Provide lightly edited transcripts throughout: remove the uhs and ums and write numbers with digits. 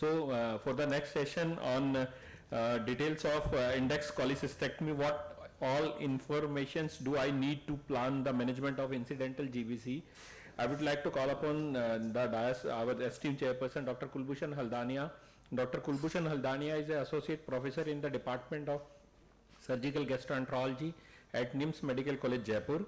For the next session on details of index cholecystectomy, what all informations do I need to plan the management of incidental GBC? I would like to call upon the dais, our esteemed chairperson, Dr. Kulbhushan Haldeniya. Dr. Kulbhushan Haldeniya is an associate professor in the Department of Surgical Gastroenterology at NIMS Medical College, Jaipur.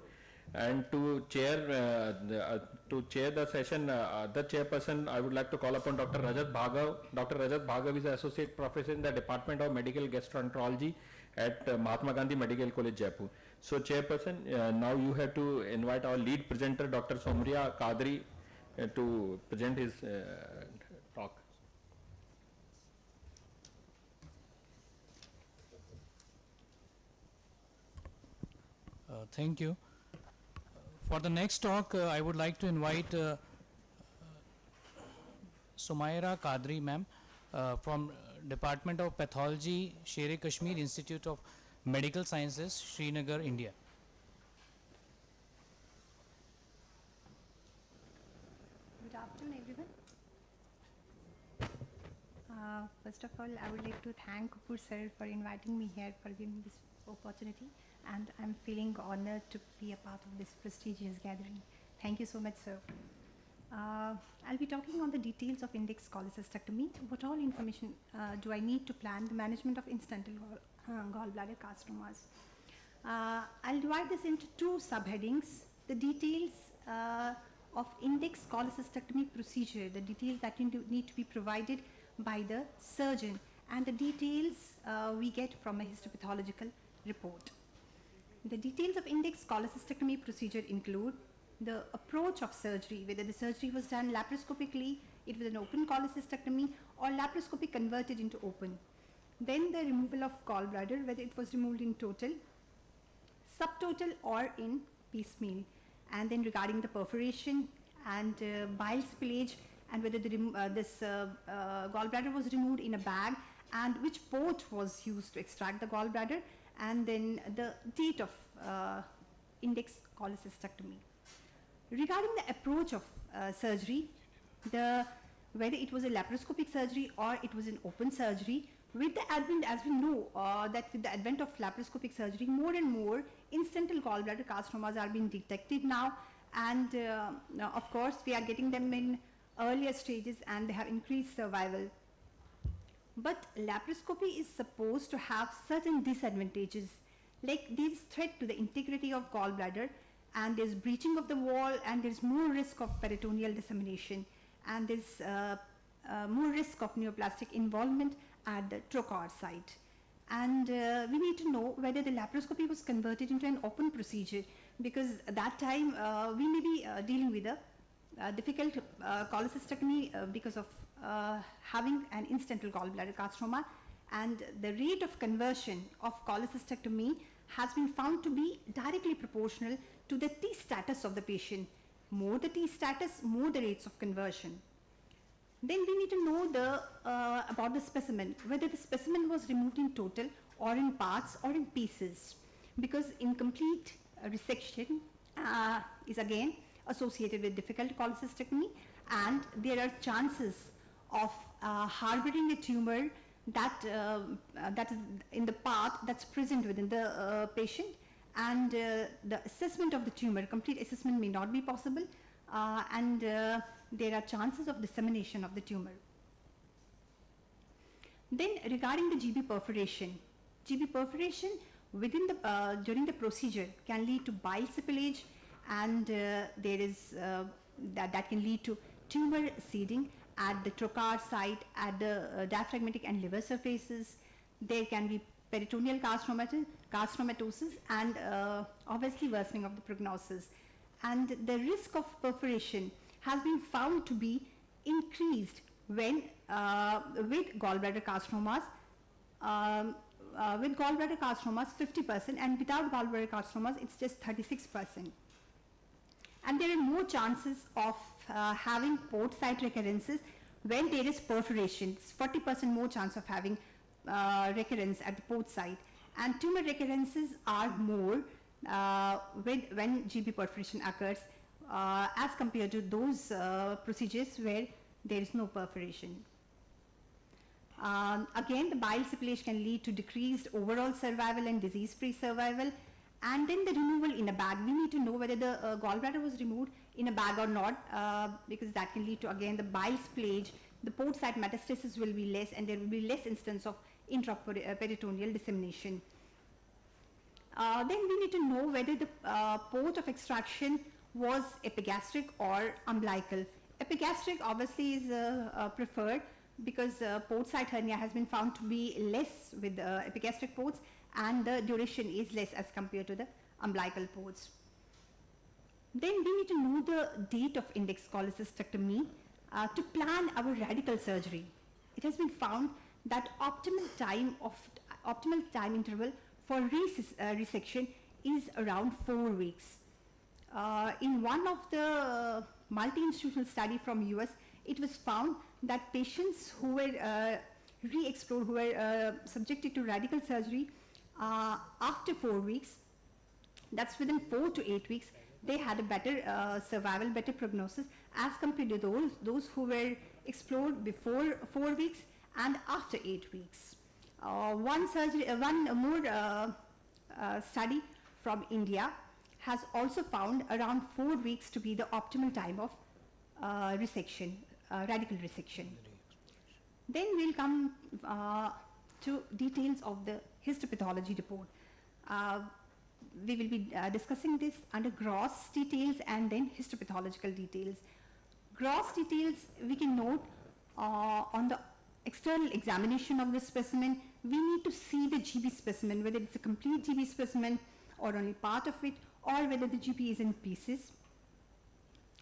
And to chair the session, the chairperson, I would like to call upon Dr. Rajat Bhargava. Dr. Rajat Bhargava is an associate professor in the Department of Medical Gastroenterology at Mahatma Gandhi Medical College, Jaipur. So, chairperson, now you have to invite our lead presenter, Dr. Sumyra Qadri, to present his talk. Thank you. For the next talk, I would like to invite Sumyra Qadri ma'am from Department of Pathology, Sher-e-Kashmir Institute of Medical Sciences, Srinagar, India. Good afternoon, everyone. First of all, I would like to thank Kapoor sir for inviting me here, for giving me this opportunity, and I'm feeling honored to be a part of this prestigious gathering. Thank you so much, sir. I'll be talking on the details of index cholecystectomy. What all information do I need to plan the management of incidental gallbladder carcinomas? I'll divide this into two subheadings: the details of index cholecystectomy procedure, the details that need to be provided by the surgeon, and the details we get from a histopathological report. The details of index cholecystectomy procedure include the approach of surgery, whether the surgery was done laparoscopically, it was an open cholecystectomy, or laparoscopy converted into open. Then the removal of gallbladder, whether it was removed in total, subtotal, or in piecemeal. And then regarding the perforation and bile spillage, and whether this gallbladder was removed in a bag, and which port was used to extract the gallbladder, and then the date of index cholecystectomy. Regarding the approach of surgery, whether it was a laparoscopic surgery or it was an open surgery, with the advent, as we know, that with the advent of laparoscopic surgery, more and more incidental gallbladder carcinomas are being detected now, and of course we are getting them in earlier stages and they have increased survival. But laparoscopy is supposed to have certain disadvantages, like there is threat to the integrity of gallbladder, and there's breaching of the wall, and there's more risk of peritoneal dissemination, and there's more risk of neoplastic involvement at the trocar site. And we need to know whether the laparoscopy was converted into an open procedure, because at that time we may be dealing with a difficult cholecystectomy because of having an incidental gallbladder carcinoma, and the rate of conversion of cholecystectomy has been found to be directly proportional to the T status of the patient. More the T status, more the rates of conversion. Then we need to know about the specimen, whether the specimen was removed in total or in parts or in pieces, because incomplete resection is again associated with difficult cholecystectomy, and there are chances of harboring a tumor that is in the part that's present within the patient, and the assessment of the tumor, complete assessment may not be possible, and there are chances of dissemination of the tumor. Then regarding the GB perforation within the during the procedure can lead to bile spillage, and there is that can lead to tumor seeding at the trocar site, at the diaphragmatic and liver surfaces. There can be peritoneal carcinomatosis, and obviously worsening of the prognosis. And the risk of perforation has been found to be increased when with gallbladder carcinomas. With gallbladder carcinomas 50%, and without gallbladder carcinomas it's just 36%. And there are more chances of having port site recurrences when there is perforation. It's 40% more chance of having recurrence at the port site, and tumor recurrences are more when GB perforation occurs as compared to those procedures where there is no perforation. Again, the bile seepage can lead to decreased overall survival and disease-free survival. And then the removal in a bag. We need to know whether the gallbladder was removed in a bag or not, because that can lead to, again, the bile spillage. The port site metastasis will be less, and there will be less instance of intraperitoneal dissemination. Then we need to know whether the port of extraction was epigastric or umbilical. Epigastric obviously is preferred because port site hernia has been found to be less with epigastric ports, and the duration is less as compared to the umbilical ports. Then we need to know the date of index cholecystectomy to plan our radical surgery. It has been found that optimal time interval for resection is around 4 weeks. In one of the multi-institutional study from US, it was found that patients who were re-explored, who were subjected to radical surgery after 4 weeks, that's within 4 to 8 weeks, they had a better survival, better prognosis as compared to those who were explored before 4 weeks and after 8 weeks. One more study from India has also found around 4 weeks to be the optimal time of resection, radical resection. Then we'll come to details of the histopathology report. We will be discussing this under gross details and then histopathological details. Gross details we can note on the external examination of the specimen. We need to see the GB specimen, whether it's a complete GB specimen or only part of it, or whether the GB is in pieces.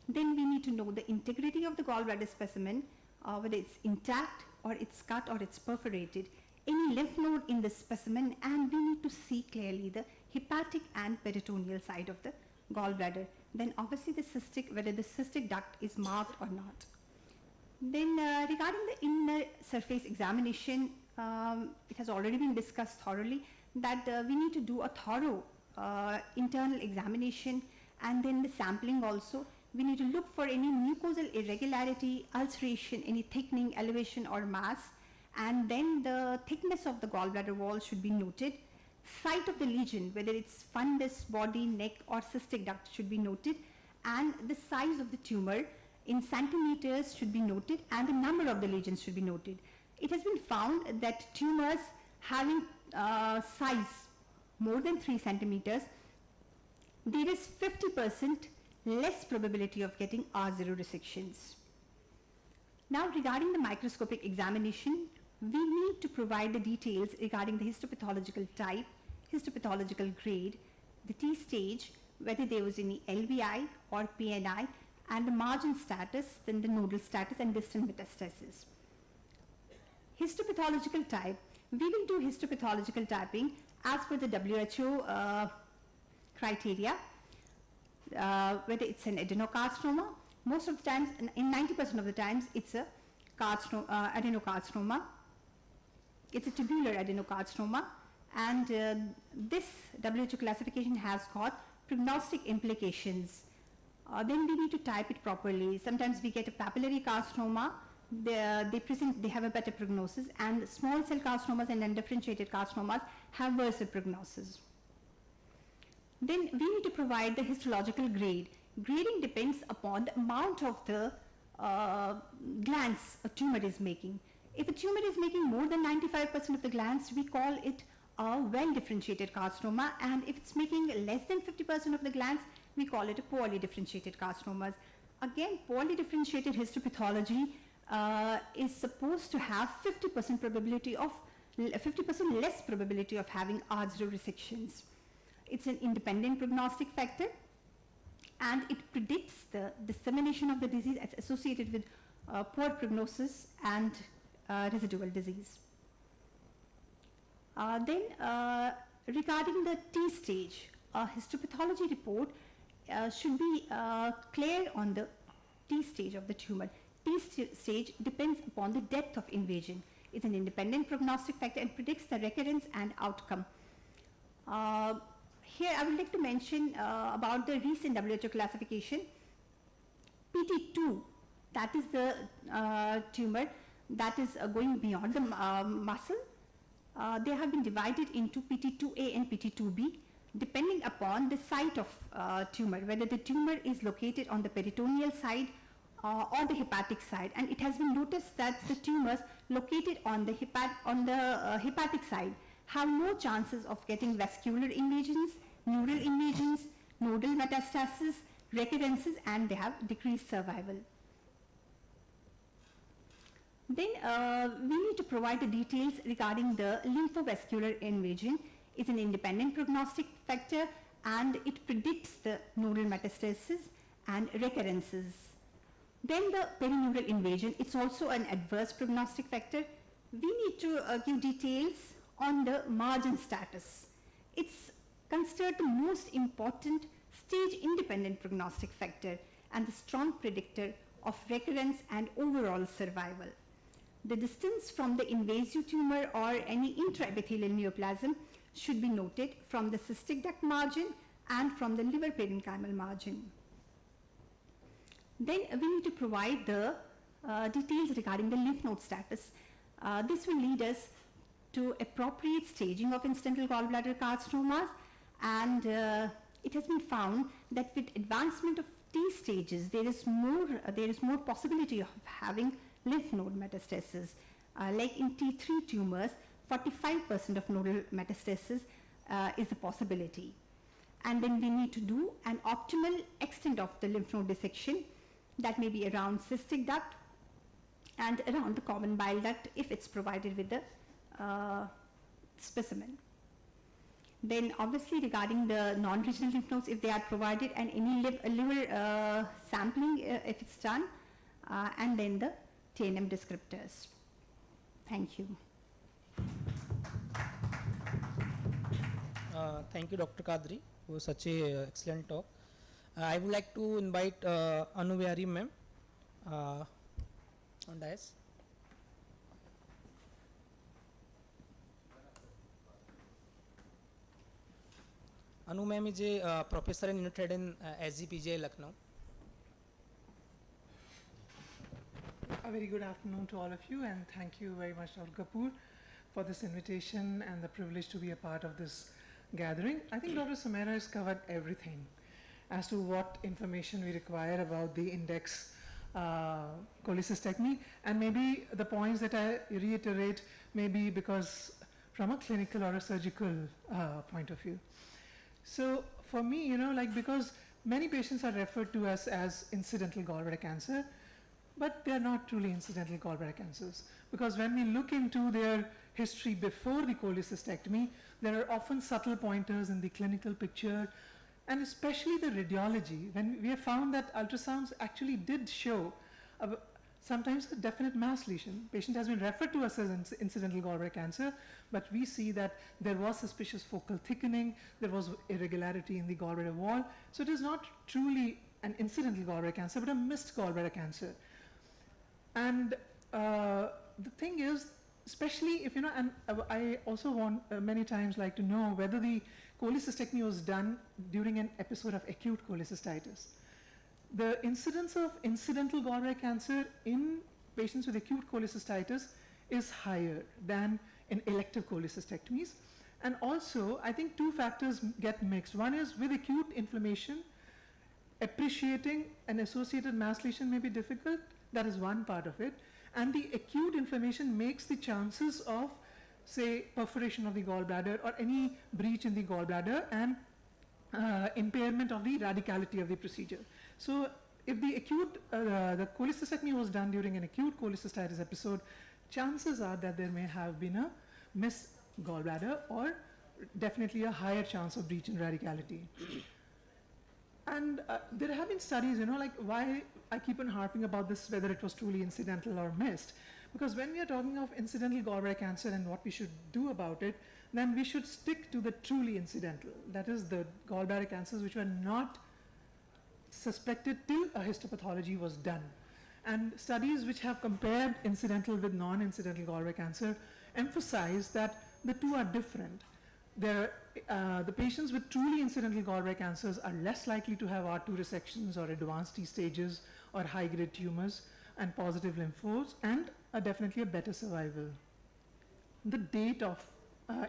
Then we need to know the integrity of the gallbladder specimen, whether it's intact or it's cut or it's perforated, any lymph node in the specimen, and we need to see clearly the hepatic and peritoneal side of the gallbladder. Then obviously the cystic, whether the cystic duct is marked or not. Then regarding the inner surface examination, it has already been discussed thoroughly that we need to do a thorough internal examination, and then the sampling also. We need to look for any mucosal irregularity, ulceration, any thickening, elevation or mass, and then the thickness of the gallbladder wall should be noted. Site of the lesion, whether it's fundus, body, neck or cystic duct should be noted, and the size of the tumor in centimeters should be noted, and the number of the lesions should be noted. It has been found that tumors having size more than 3 centimeters, there is 50% less probability of getting R0 resections. Now regarding the microscopic examination, we need to provide the details regarding the histopathological type, histopathological grade, the T stage, whether there was any LVI or PNI, and the margin status, then the nodal status and distant metastasis. Histopathological type, we will do histopathological typing as per the WHO criteria, whether it's an adenocarcinoma. Most of the times, in 90% of the times, it's a adenocarcinoma. It's a tubular adenocarcinoma, and this WHO classification has got prognostic implications. Then we need to type it properly. Sometimes we get a papillary carcinoma. They have a better prognosis, and small cell carcinomas and undifferentiated carcinomas have worse prognosis. Then we need to provide the histological grade. Grading depends upon the amount of the glands a tumor is making. If a tumor is making more than 95% of the glands, we call it a well-differentiated carcinoma, and if it's making less than 50% of the glands, we call it a poorly differentiated carcinomas. Again, poorly differentiated histopathology is supposed to have 50% probability of 50% less probability of having R0 resections. It's an independent prognostic factor, and it predicts the dissemination of the disease as associated with poor prognosis and residual disease. Then regarding the T stage, a histopathology report should be clear on the T stage of the tumor. T stage depends upon the depth of invasion. It's an independent prognostic factor and predicts the recurrence and outcome. Here I would like to mention about the recent WHO classification. PT2, that is the tumor that is going beyond the muscle. They have been divided into PT2A and PT2B depending upon the site of tumor, whether the tumor is located on the peritoneal side or the hepatic side. And it has been noticed that the tumors located on the hepatic side have no chances of getting vascular invasions, neural invasions, nodal metastasis, recurrences, and they have decreased survival. Then we need to provide the details regarding the lymphovascular invasion. It's an independent prognostic factor and it predicts the nodal metastasis and recurrences. Then the perineural invasion, it's also an adverse prognostic factor. We need to give details on the margin status. It's considered the most important stage-independent prognostic factor and the strong predictor of recurrence and overall survival. The distance from the invasive tumor or any intraepithelial neoplasm should be noted from the cystic duct margin and from the liver parenchymal margin. Then we need to provide the details regarding the lymph node status. This will lead us to appropriate staging of incidental gallbladder carcinomas, and it has been found that with advancement of T stages, there is more possibility of having lymph node metastasis. Like in T3 tumors, 45% of nodal metastasis is a possibility. And then we need to do an optimal extent of the lymph node dissection that may be around cystic duct and around the common bile duct if it's provided with the specimen. Then obviously regarding the non-regional lymph nodes, if they are provided, and any liver sampling if it's done, and then the TNM descriptors. Thank you. Thank you, Dr. Qadri, for such a excellent talk. I would like to invite Anu Behari ma'am on dais. Anu ma'am is a professor in unit head in SGPGI Lucknow. A very good afternoon to all of you, and thank you very much, Dr. Kapoor, for this invitation and the privilege to be a part of this gathering. I think Dr. Sumyra has covered everything as to what information we require about the index cholecystectomy, and maybe the points that I reiterate may be because from a clinical or a surgical point of view. So for me, because many patients are referred to us as incidental gallbladder cancer, but they are not truly incidental gallbladder cancers, because when we look into their history before the cholecystectomy, there are often subtle pointers in the clinical picture, and especially the radiology, when we have found that ultrasounds actually did show sometimes a definite mass lesion. Patient has been referred to us as incidental gallbladder cancer, but we see that there was suspicious focal thickening, there was irregularity in the gallbladder wall, so it is not truly an incidental gallbladder cancer, but a missed gallbladder cancer. And the thing is, especially if, and I also want many times like to know whether the cholecystectomy was done during an episode of acute cholecystitis. The incidence of incidental gallbladder cancer in patients with acute cholecystitis is higher than in elective cholecystectomies. And also, I think two factors get mixed. One is with acute inflammation, appreciating an associated mass lesion may be difficult. That is one part of it. And the acute inflammation makes the chances of, say, perforation of the gallbladder or any breach in the gallbladder and impairment of the radicality of the procedure. So if the acute, the cholecystectomy was done during an acute cholecystitis episode, chances are that there may have been a missed gallbladder or definitely a higher chance of breach in radicality. And there have been studies, like why I keep on harping about this, whether it was truly incidental or missed. Because when we are talking of incidental gallbladder cancer and what we should do about it, then we should stick to the truly incidental. That is the gallbladder cancers which were not suspected till a histopathology was done. And studies which have compared incidental with non-incidental gallbladder cancer emphasize that the two are different. The patients with truly incidental gallbladder cancers are less likely to have R2 resections or advanced T stages or high-grade tumors, and positive lymph nodes, and definitely a better survival. The date of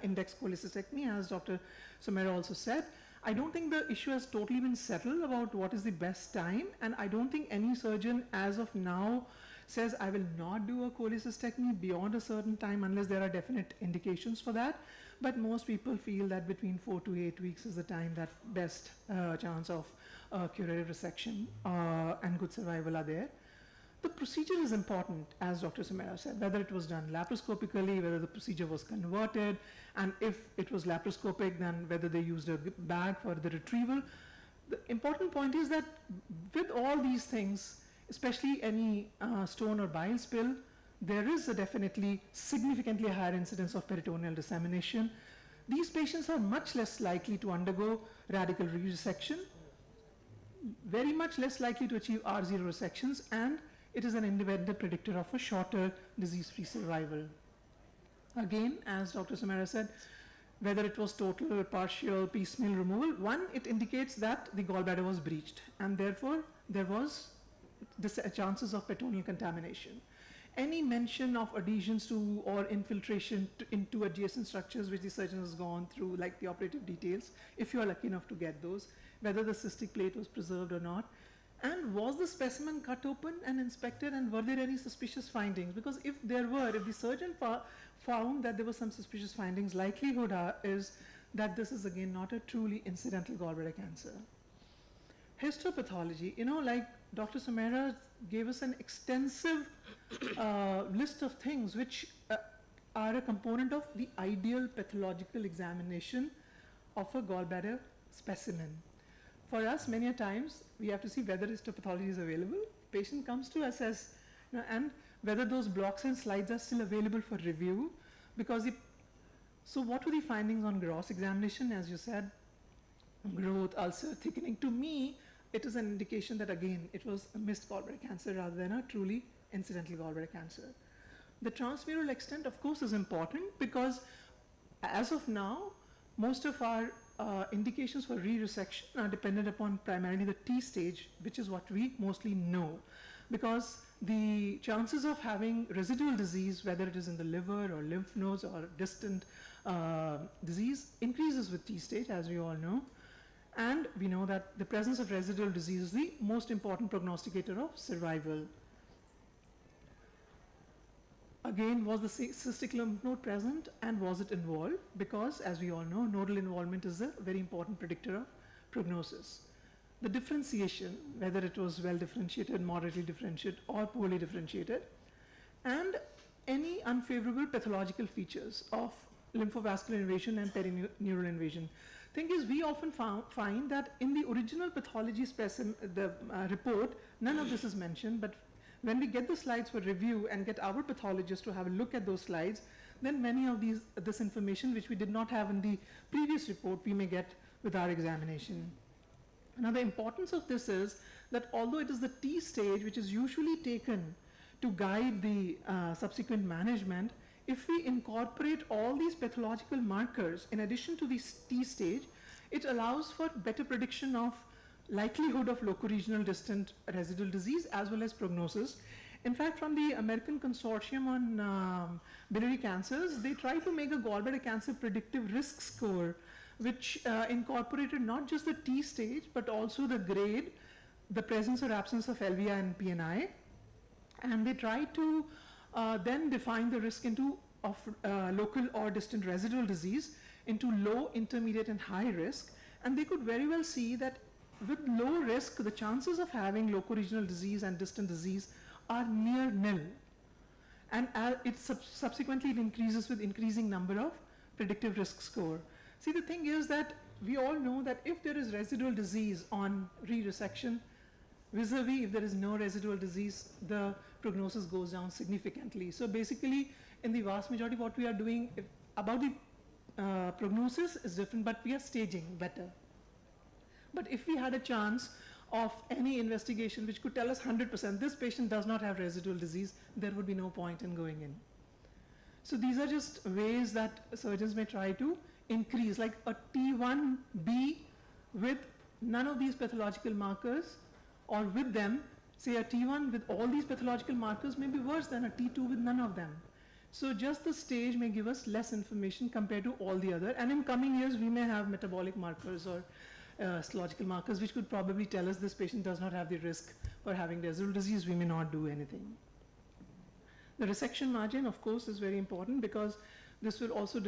index cholecystectomy, as Dr. Sumyra also said, I don't think the issue has totally been settled about what is the best time, and I don't think any surgeon as of now says I will not do a cholecystectomy beyond a certain time unless there are definite indications for that. But most people feel that between 4 to 8 weeks is the time that best chance of curative resection and good survival are there. The procedure is important, as Dr. Sumyra said, whether it was done laparoscopically, whether the procedure was converted, and if it was laparoscopic, then whether they used a bag for the retrieval. The important point is that with all these things, especially any stone or bile spill, there is a definitely significantly higher incidence of peritoneal dissemination. These patients are much less likely to undergo radical resection, very much less likely to achieve R0 resections, and it is an independent predictor of a shorter disease-free survival. Again, as Dr. Sumyra said, whether it was total or partial piecemeal removal, one, it indicates that the gallbladder was breached, and therefore there was chances of peritoneal contamination. Any mention of adhesions to or infiltration into adjacent structures which the surgeon has gone through, like the operative details, if you are lucky enough to get those, whether the cystic plate was preserved or not, and was the specimen cut open and inspected, and were there any suspicious findings? Because if there were, if the surgeon found that there were some suspicious findings, likelihood is that this is again not a truly incidental gallbladder cancer. Histopathology, like Dr. Sumyra gave us an extensive list of things which are a component of the ideal pathological examination of a gallbladder specimen. For us, many a times, we have to see whether histopathology is available. Patient comes to us as, and whether those blocks and slides are still available for review. Because so what were the findings on gross examination? As you said, growth, ulcer, thickening. To me, it is an indication that again, it was a missed gallbladder cancer rather than a truly incidental gallbladder cancer. The transmural extent, of course, is important because as of now, most of our indications for re-resection are dependent upon primarily the T stage, which is what we mostly know, because the chances of having residual disease, whether it is in the liver or lymph nodes or distant disease, increases with T stage, as we all know. And we know that the presence of residual disease is the most important prognosticator of survival. Again, was the cystic lymph node present and was it involved? Because, as we all know, nodal involvement is a very important predictor of prognosis. The differentiation, whether it was well differentiated, moderately differentiated, or poorly differentiated, and any unfavorable pathological features of lymphovascular invasion and perineural invasion. Thing is, we often find that in the original pathology specimen, the report, none of this is mentioned, but when we get the slides for review and get our pathologist to have a look at those slides, then many of this information which we did not have in the previous report, we may get with our examination. Now the importance of this is that although it is the T stage which is usually taken to guide the subsequent management, if we incorporate all these pathological markers in addition to the T stage, it allows for better prediction of likelihood of locoregional distant residual disease as well as prognosis. In fact, from the American Consortium on Biliary Cancers, they tried to make a gallbladder cancer predictive risk score, which incorporated not just the T stage, but also the grade, the presence or absence of LVI and PNI. And they tried to then define the risk of local or distant residual disease into low, intermediate, and high risk. And they could very well see that with low risk, the chances of having locoregional disease and distant disease are near nil. And subsequently it increases with increasing number of predictive risk score. See, the thing is that we all know that if there is residual disease on re-resection, vis-a-vis if there is no residual disease, the prognosis goes down significantly. So basically, in the vast majority, what we are doing about the prognosis is different, but we are staging better. But if we had a chance of any investigation which could tell us 100% this patient does not have residual disease, there would be no point in going in. So these are just ways that surgeons may try to increase, like a T1B with none of these pathological markers, or with them, say a T1 with all these pathological markers may be worse than a T2 with none of them. So just the stage may give us less information compared to all the other, and in coming years we may have metabolic markers or histological markers which could probably tell us this patient does not have the risk for having residual disease, we may not do anything. The resection margin, of course, is very important because this will also,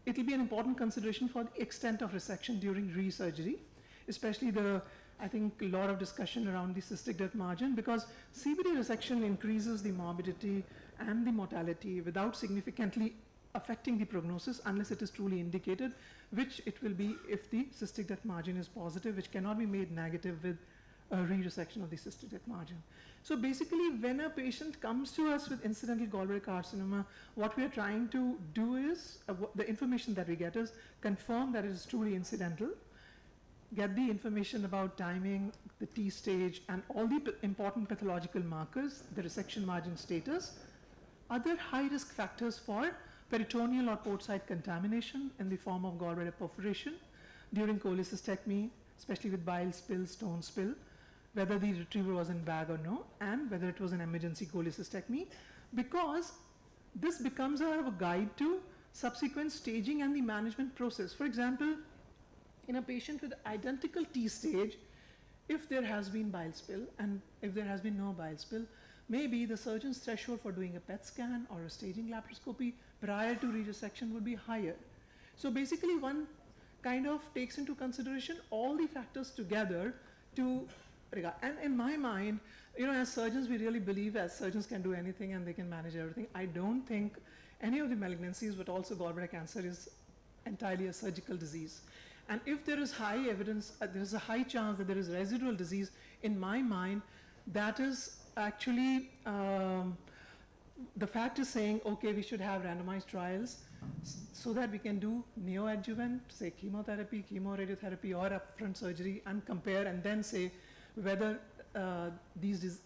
it will be an important consideration for the extent of resection during re-surgery, especially I think a lot of discussion around the cystic depth margin, because CBD resection increases the morbidity and the mortality without significantly affecting the prognosis unless it is truly indicated, which it will be if the cystic depth margin is positive, which cannot be made negative with a re-resection of the cystic depth margin. So basically, when a patient comes to us with incidental gallbladder carcinoma, what we are trying to do is, the information that we get is confirm that it is truly incidental, get the information about timing, the T stage, and all the important pathological markers, the resection margin status, other high-risk factors for peritoneal or port site contamination in the form of gallbladder perforation during cholecystectomy, especially with bile spill, stone spill, whether the retriever was in bag or no, and whether it was an emergency cholecystectomy, because this becomes a guide to subsequent staging and the management process. For example, in a patient with identical T stage, if there has been bile spill and if there has been no bile spill, maybe the surgeon's threshold for doing a PET scan or a staging laparoscopy prior to resection would be higher. So basically one kind of takes into consideration all the factors together to regard. And in my mind, as surgeons, we really believe as surgeons can do anything and they can manage everything. I don't think any of the malignancies, but also gallbladder cancer, is entirely a surgical disease. And if there is high evidence, there is a high chance that there is residual disease, in my mind, that is actually, the fact is saying, okay, we should have randomized trials so that we can do neoadjuvant, say chemotherapy, chemoradiotherapy, or upfront surgery, and compare and then say whether these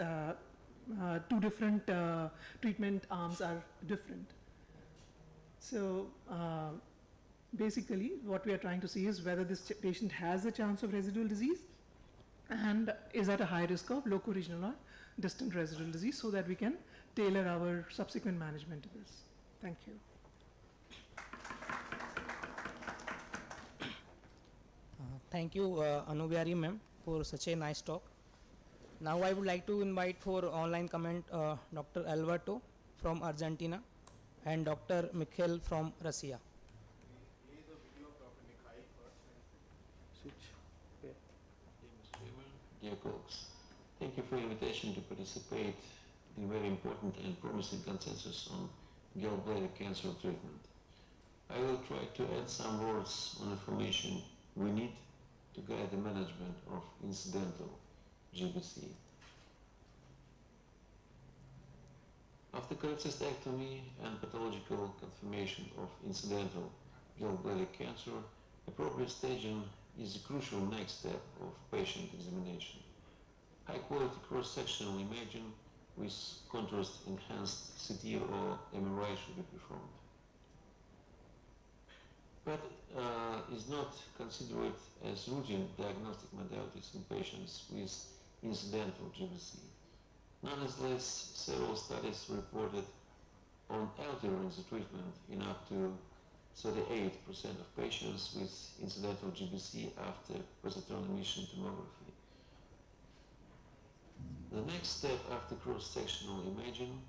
two different treatment arms are different. So basically what we are trying to see is whether this patient has a chance of residual disease and is at a high risk of locoregional or distant residual disease, so that we can tailor our subsequent management to this. Thank you. Thank you, Anu Behari ma'am, for such a nice talk. Now I would like to invite for online comment Dr. Alberto from Argentina and Dr. Mikhail from Russia. Play the video of Dr. Mikhail first and switch. Okay. Dear Mr. Chairman, dear colleagues, thank you for the invitation to participate in very important and promising consensus on gallbladder cancer treatment. I will try to add some words on information we need to guide the management of incidental GBC. After cholecystectomy and pathological confirmation of incidental gallbladder cancer, appropriate staging is a crucial next step of patient examination. High-quality cross-sectional imaging with contrast-enhanced CT or MRI should be performed. But is not considered as routine diagnostic modalities in patients with incidental GBC. Nonetheless, several studies reported on altering the treatment in up to 38% of patients with incidental GBC after positron emission tomography. The next step after cross-sectional imaging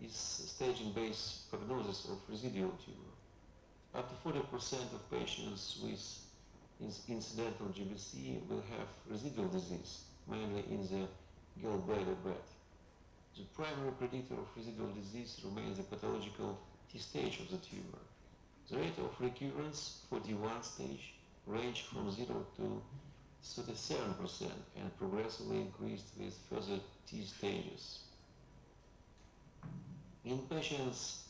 is staging-based prognosis of residual tumor. Up to 40% of patients with incidental GBC will have residual disease, mainly in the gallbladder bed. The primary predictor of residual disease remains the pathological T stage of the tumor. The rate of recurrence for D1 stage ranged from 0 to 37% and progressively increased with further T stages. In patients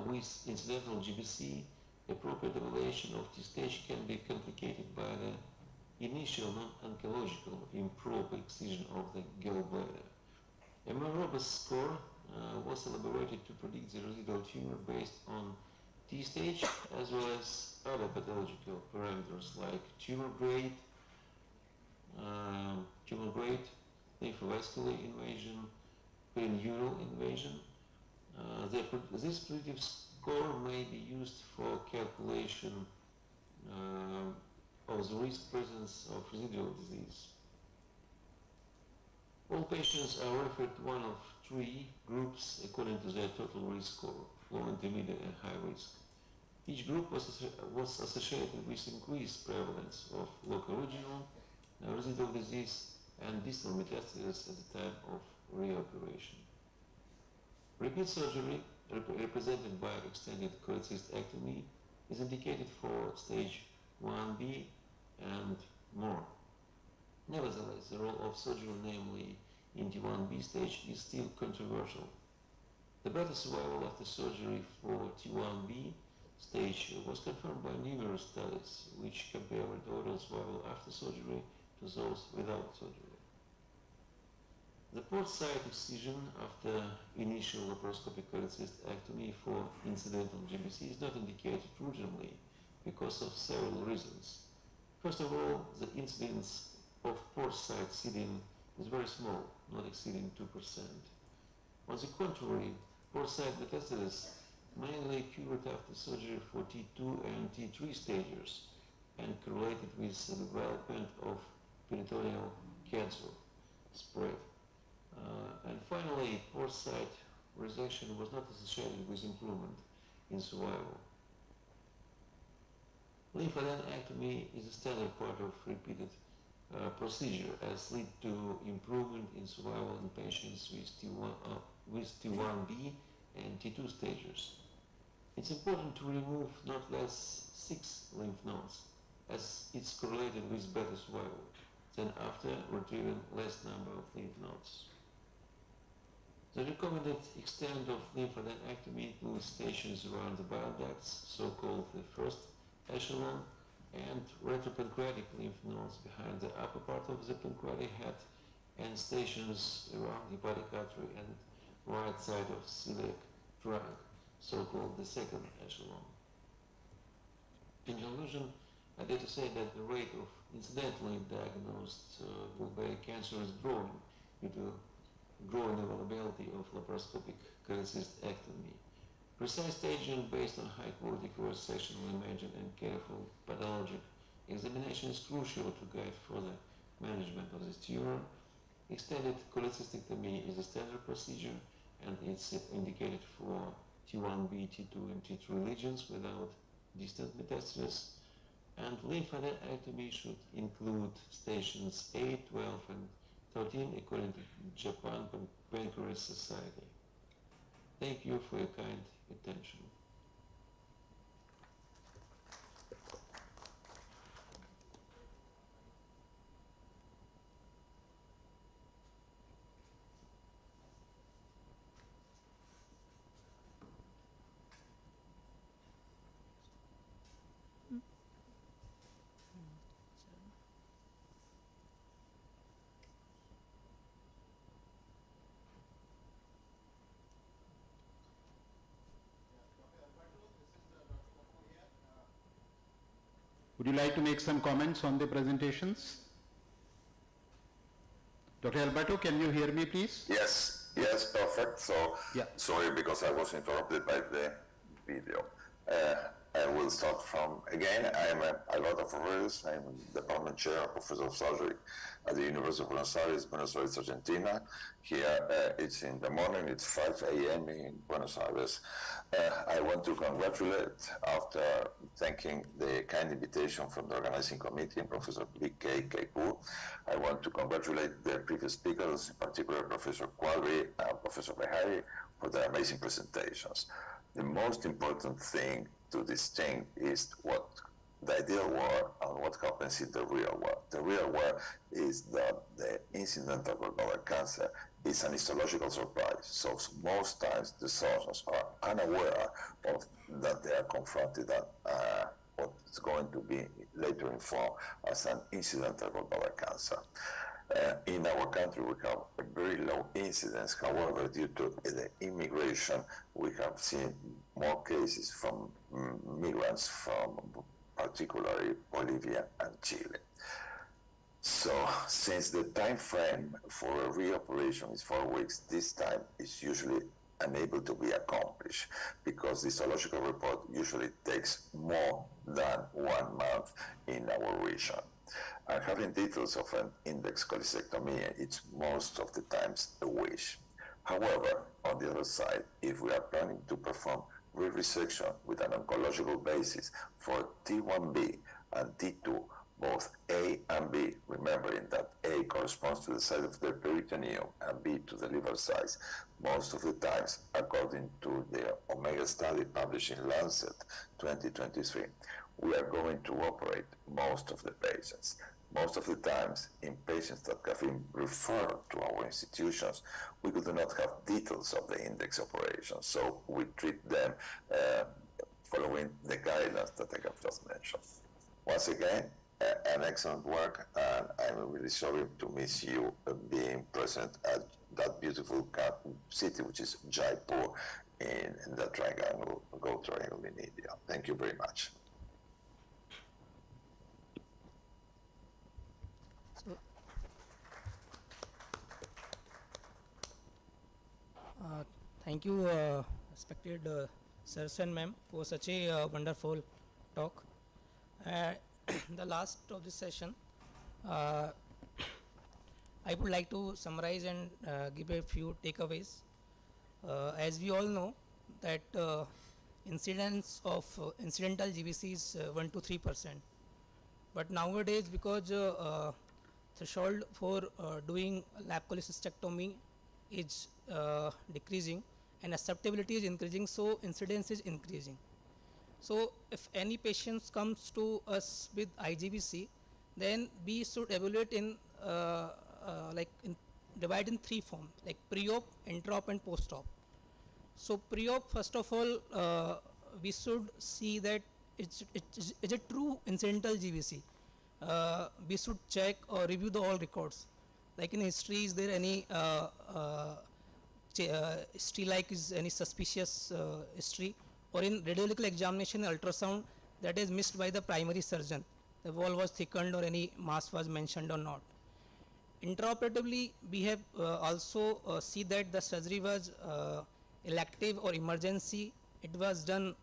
with incidental GBC, appropriate evaluation of T stage can be complicated by the initial non-oncological improper excision of the gallbladder. A more robust score was elaborated to predict the residual tumor based on T stage as well as other pathological parameters like tumor grade, lymphovascular invasion, perineural invasion. This predictive score may be used for calculation of the risk presence of residual disease. All patients are referred to one of three groups according to their total risk score, low, intermediate, and high risk. Each group was associated with increased prevalence of local regional residual disease and distal metastasis at the time of reoperation. Repeat surgery, represented by extended cholecystectomy, is indicated for stage 1B and more. Nevertheless, the role of surgery, namely in T1B stage, is still controversial. The better survival after surgery for T1B stage was confirmed by numerous studies which compared overall survival after surgery to those without surgery. The port site excision after initial laparoscopic cholecystectomy for incidental GBC is not indicated routinely because of several reasons. First of all, the incidence of port site seeding is very small, not exceeding 2%. On the contrary, port site metastasis mainly occurred after surgery for T2 and T3 stages and correlated with the development of peritoneal cancer spread. And finally, port site resection was not associated with improvement in survival. Lymphadenectomy is a standard part of repeated procedure as lead to improvement in survival in patients with T1B and T2 stages. It's important to remove not less 6 lymph nodes as it's correlated with better survival than after retrieving less number of lymph nodes. The recommended extent of lymphadenectomy includes stations around the bile ducts, so-called the first echelon, and retropancreatic lymph nodes behind the upper part of the pancreatic head, and stations around hepatic artery and right side of celiac trunk, so-called the second echelon. In conclusion, I dare to say that the rate of incidentally diagnosed vulvar cancer is growing due to growing availability of laparoscopic cholecystectomy. Precise staging based on high-quality cross-sectional imaging and careful pathologic examination is crucial to guide further management of this tumor. Extended cholecystectomy is a standard procedure and it's indicated for T1B, T2, and T3 lesions without distant metastasis. And lymphadenectomy should include stations 8, 12, and 13 according to Japan Pancreas Society. Thank you for your kind attention. Would you like to make some comments on the presentations? Dr. Alberto, can you hear me, please? Yes, perfect. So, yeah. Sorry because I was interrupted by the video. I will start from again. I am Alberto Ferreres. I am Department Chair, Professor of Surgery at the University of Buenos Aires, Argentina. Here it's in the morning, it's 5 a.m. in Buenos Aires. I want to congratulate, after thanking the kind invitation from the organizing committee and Professor Mikhail, I want to congratulate the previous speakers, in particular Professor Qadri and Professor Behari, for their amazing presentations. The most important thing to distinct is what the ideal world and what happens in the real world. The real world is that the incidental gallbladder cancer is an histological surprise. So most times the surgeons are unaware of that they are confronted at what is going to be later informed as an incidental gallbladder cancer. In our country, we have a very low incidence. However, due to the immigration, we have seen more cases from migrants from particularly Bolivia and Chile. So, since the time frame for a reoperation is 4 weeks, this time is usually unable to be accomplished because the histological report usually takes more than 1 month in our region. And having details of an index cholecystectomy, it's most of the times a wish. However, on the other side, if we are planning to perform re-resection with an oncological basis for T1b and T2, both A and B, remembering that A corresponds to the size of the peritoneum and B to the liver size, most of the times, according to the Omega study published in Lancet 2023, we are going to operate most of the patients. Most of the times, in patients that have been referred to our institutions, we do not have details of the index operation, so we treat them following the guidelines that I have just mentioned. Once again, an excellent work, and I'm really sorry to miss you being present at that beautiful city, which is Jaipur, in the gold triangle in India. Thank you very much. Thank you, respected sirs and ma'am, for such a wonderful talk. The last of this session, I would like to summarize and give a few takeaways. As we all know that incidence of incidental GBC is 1 to 3%. But nowadays, because threshold for doing lap cholecystectomy is decreasing and acceptability is increasing, so incidence is increasing. So if any patient comes to us with IGBC, then we should evaluate in divide in 3 forms, like pre-op, intra-op and post-op. So pre-op, first of all, we should see that it's a true incidental GBC. We should check or review the all records. Like in history, is there any history like is any suspicious history, or in radiological examination ultrasound that is missed by the primary surgeon, the wall was thickened or any mass was mentioned or not. Intraoperatively, we have also see that the surgery was elective or emergency. It was done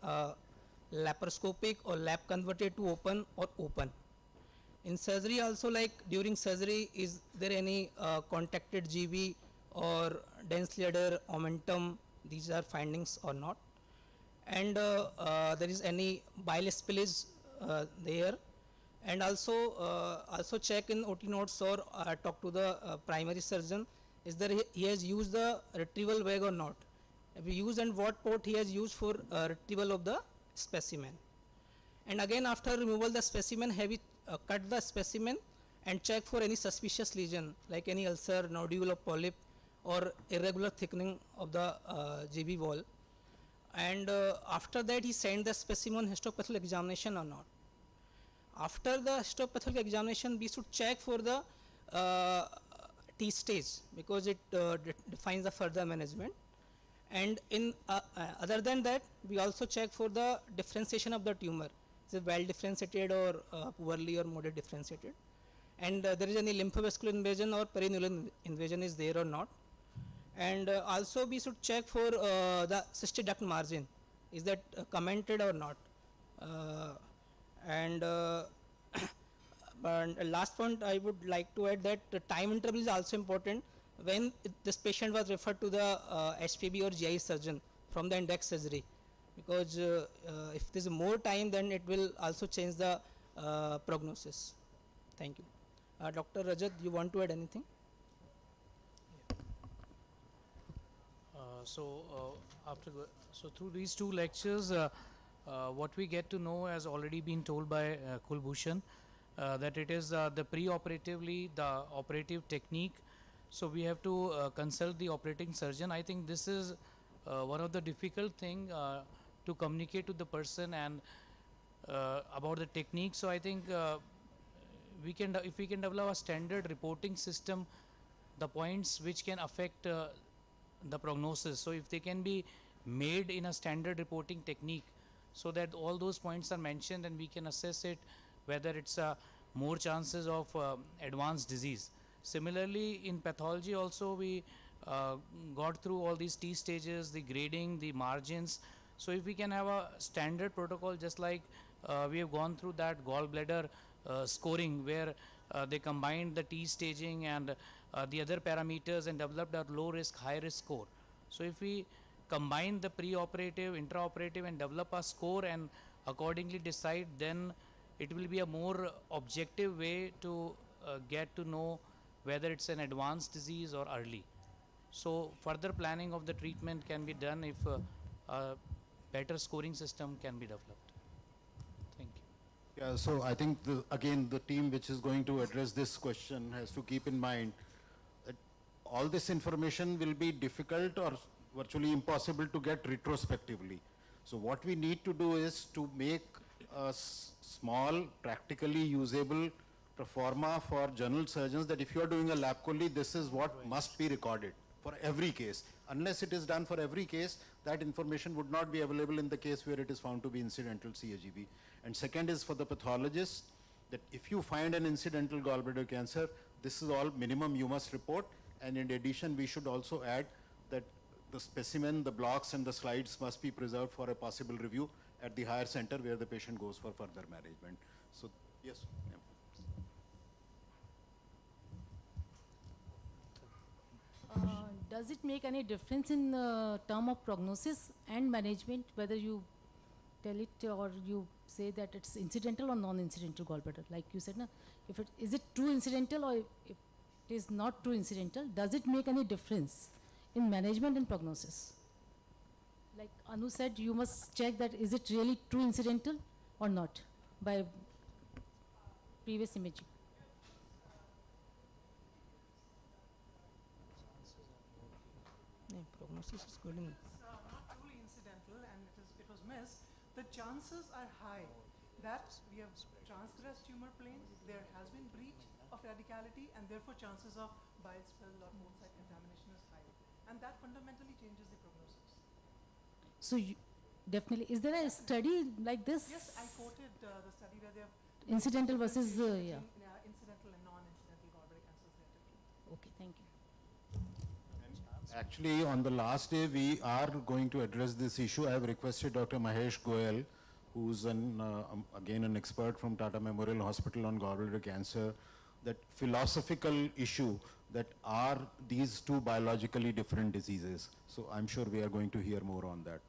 laparoscopic or lap converted to open or open. In surgery also, like during surgery, is there any contacted GB or dense leader momentum? These are findings or not. And there is any bile spillage there. And also check in OT notes or talk to the primary surgeon, is there he has used the retrieval bag or not. If he used, and what port he has used for retrieval of the specimen. And again, after removal the specimen, have we cut the specimen and check for any suspicious lesion like any ulcer, nodule or polyp or irregular thickening of the GB wall. And after that he sent the specimen histopathological examination or not. After the histopathological examination, we should check for the T stage, because it defines the further management. And in other than that, we also check for the differentiation of the tumor. Is it well differentiated or poorly or moderate differentiated? And there is any lymphovascular invasion or perineal invasion is there or not. And also we should check for the cystic duct margin, is that commented or not. But last point I would like to add that the time interval is also important when this patient was referred to the HPB or GI surgeon from the index surgery, because if there is more time, then it will also change the prognosis. Thank you. Dr. Rajat, you want to add anything? So through these 2 lectures, what we get to know has already been told by Kulbhushan, that it is the pre-operatively, the operative technique. So we have to consult the operating surgeon. I think this is one of the difficult thing to communicate to the person and about the technique. So I think we can, if we can develop a standard reporting system, the points which can affect the prognosis. So if they can be made in a standard reporting technique, so that all those points are mentioned and we can assess it, whether it's a more chances of advanced disease. Similarly, in pathology also we got through all these T stages, the grading, the margins. So if we can have a standard protocol, just like we have gone through that gallbladder scoring, where they combined the T staging and the other parameters and developed a low risk, high risk score. So if we combine the pre-operative, intraoperative and develop a score and accordingly decide, then it will be a more objective way to get to know whether it's an advanced disease or early. So further planning of the treatment can be done if a better scoring system can be developed. Thank you. Yeah, so I think again the team which is going to address this question has to keep in mind that all this information will be difficult or virtually impossible to get retrospectively. So what we need to do is to make a small, practically usable pro forma for general surgeons that if you are doing a lab chole, this is what must be recorded for every case. Unless it is done for every case, that information would not be available in the case where it is found to be incidental CAGB. And second is for the pathologist, that if you find an incidental gallbladder cancer, this is all minimum you must report. And in addition, we should also add that the specimen, the blocks and the slides must be preserved for a possible review at the higher center where the patient goes for further management. So, yes. Yeah. Does it make any difference in term of prognosis and management, whether you tell it or you say that it's incidental or non-incidental gallbladder? Like you said, na, if it is it true incidental or if it is not true incidental, does it make any difference in management and prognosis? Like Anu said, you must check that is it really true incidental or not by previous imaging. Prognosis is good. Not truly incidental and it was missed. The chances are high that we have transgressed tumor plane, there has been breach of radicality, and therefore chances of bile spill or bone site contamination is high. And that fundamentally changes the prognosis. So you definitely, is there a study like this? Yes, I quoted the study where they have Incidental versus, yeah. Incidental and non-incidental gallbladder cancers, they are different. Okay, thank you. Actually, on the last day, we are going to address this issue. I have requested Dr. Mahesh Goyal, who's again an expert from Tata Memorial Hospital on gallbladder cancer, that philosophical issue that are these two biologically different diseases. So I'm sure we are going to hear more on that.